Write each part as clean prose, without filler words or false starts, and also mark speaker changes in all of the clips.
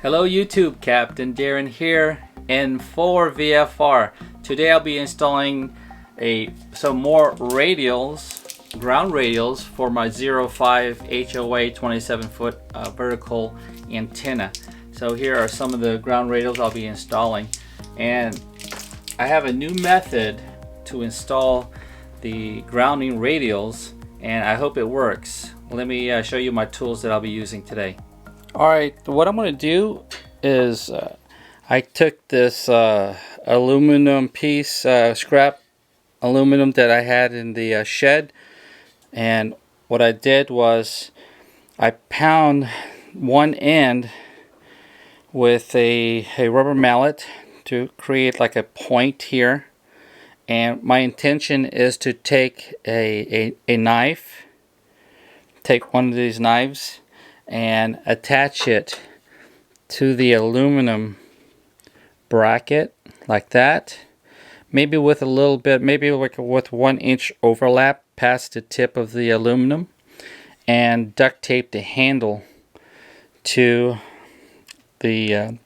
Speaker 1: Hello YouTube, Captain Darren here in 4 VFR. Today I'll be installing some more radials, ground radials for my 05 HOA 27-foot vertical antenna. So here are some of the ground radials I'll be installing, and I have a new method to install the grounding radials, and I hope it works. Let me show you my tools that I'll be using today. Alright, what I'm going to do is I took this aluminum piece, scrap aluminum that I had in the shed, and what I did was I pound one end with a rubber mallet to create like a point here, and my intention is to take a knife, take one of these knives and attach it to the aluminum bracket like that, maybe with a little bit, maybe like with 1 inch overlap past the tip of the aluminum, and duct tape the handle to the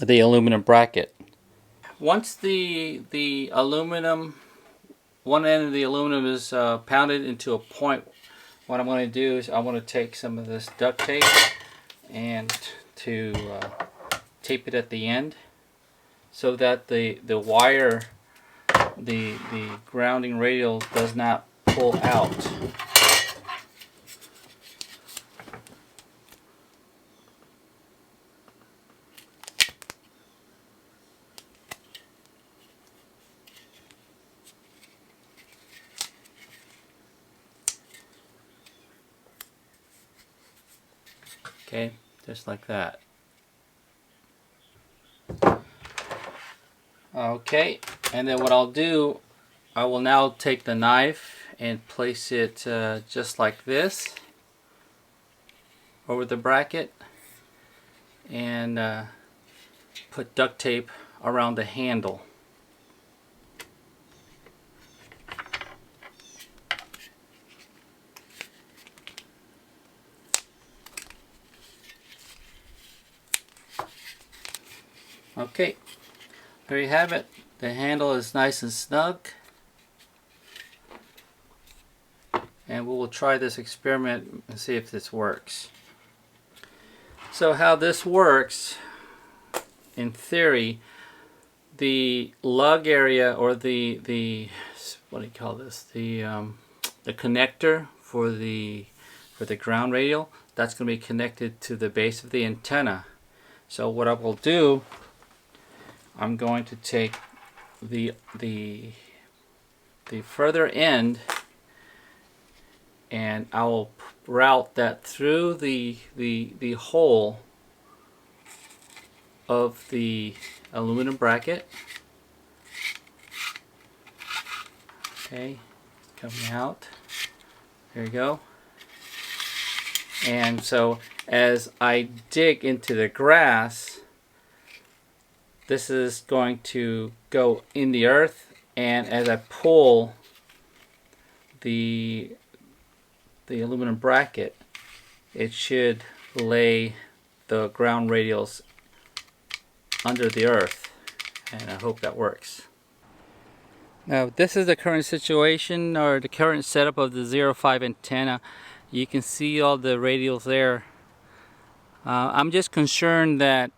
Speaker 1: aluminum bracket. Once the aluminum, one end of the aluminum is pounded into a point, what I'm going to do is I want to take some of this duct tape and to tape it at the end so that the wire, the grounding radial does not pull out. Okay, just like that. Okay, and then what I'll do, I will now take the knife and place it just like this over the bracket, and put duct tape around the handle. Okay, there you have it. The handle is nice and snug, and we will try this experiment and see if this works. So how this works, in theory, the lug area, or the what do you call this? The connector for the ground radial, that's going to be connected to the base of the antenna. So what I will do, I'm going to take the further end, and I will route that through the hole of the aluminum bracket. Okay, coming out. There you go. And so as I dig into the grass, this is going to go in the earth, and as I pull the aluminum bracket, it should lay the ground radials under the earth, and I hope that works. Now this is the current situation, or the current setup of the 05 antenna. You can see all the radials there. I'm just concerned that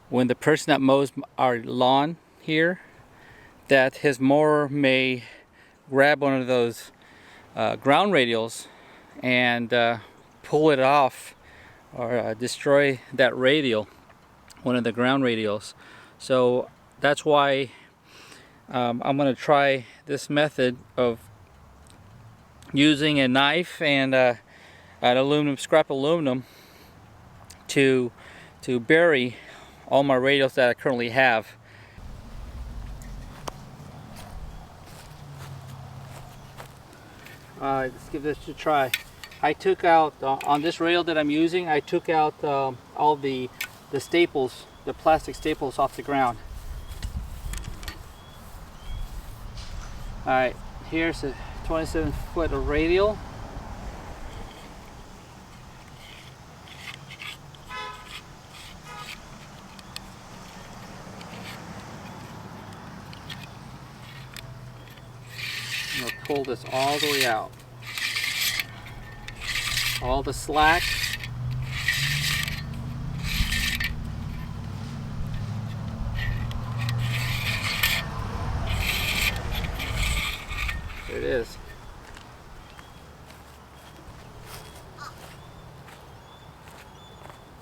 Speaker 1: when the person that mows our lawn here, that his mower may grab one of those ground radials and pull it off, or destroy that radial, one of the ground radials. So that's why I'm going to try this method of using a knife and an aluminum, scrap aluminum, to bury all my radials that I currently have. Let's give this a try. I took out, on this radial that I'm using, I took out all the staples, the plastic staples off the ground. Alright, here's a 27-foot radial. pull this all the way out. All the slack. There it is.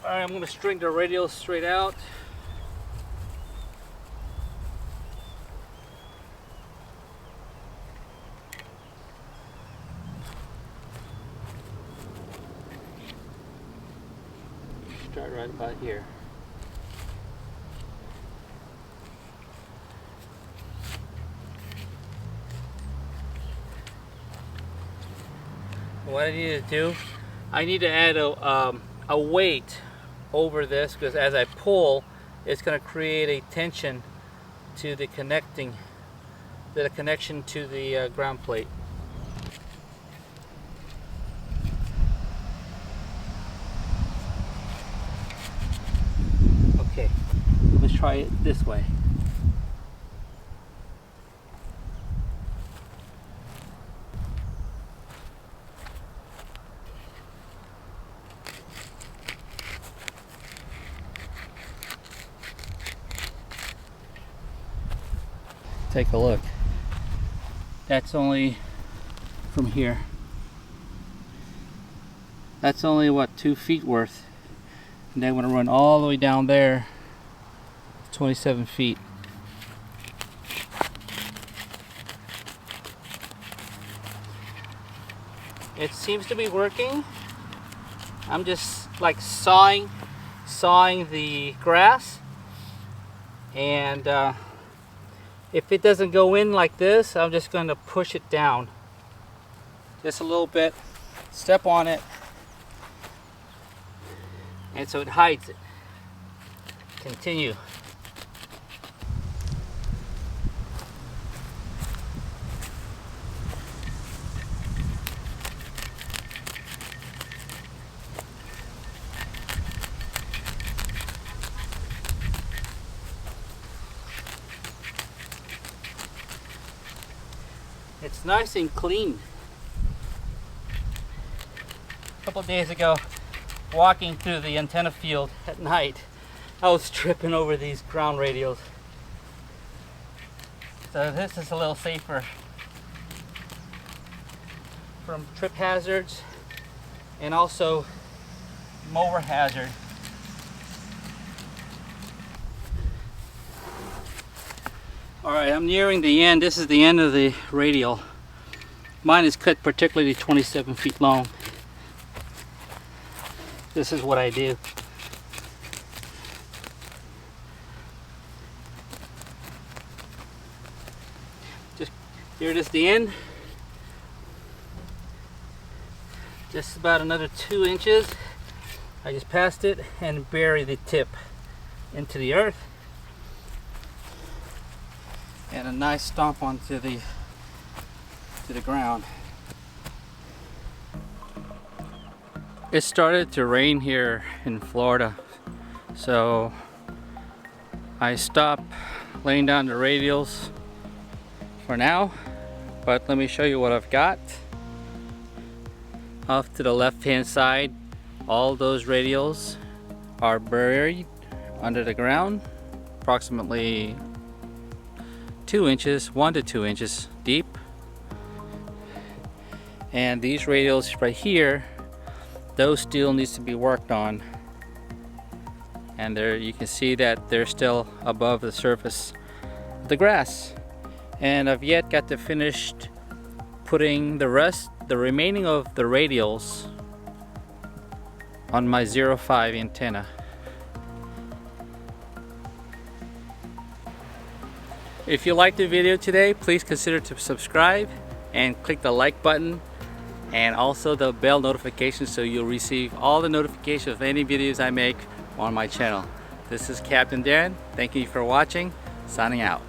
Speaker 1: Alright, I'm going to string the radials straight out. Start right about here. What I need to do, I need to add a weight over this, because as I pull, it's going to create a tension to the connection to the ground plate. Okay, let's try it this way. Take a look. That's only from here. That's only what, 2 feet worth. And then when I run all the way down there, 27 feet. It seems to be working. I'm just like sawing the grass, and if it doesn't go in like this, I'm just going to push it down just a little bit, step on it, and so it hides it. Continue. It's nice and clean. A couple of days ago, walking through the antenna field at night, I was tripping over these ground radials. So this is a little safer from trip hazards and also mower hazard. Alright, I'm nearing the end. This is the end of the radial. Mine is cut particularly 27 feet long. This is what I do. Just here it is, the end. Just about another 2 inches. I just passed it and bury the tip into the earth. And a nice stomp onto the ground. It started to rain here in Florida, so I stopped laying down the radials for now, but let me show you what I've got. Off to the left hand side, all those radials are buried under the ground, approximately 2 inches, 1 to 2 inches deep. And these radials right here, those still needs to be worked on. And there you can see that they're still above the surface of the grass. And I've yet got to finish putting the remaining of the radials on my 0.5 antenna. If you liked the video today, please consider to subscribe and click the like button and also the bell notification so you'll receive all the notifications of any videos I make on my channel. This is Captain Darren. Thank you for watching. Signing out.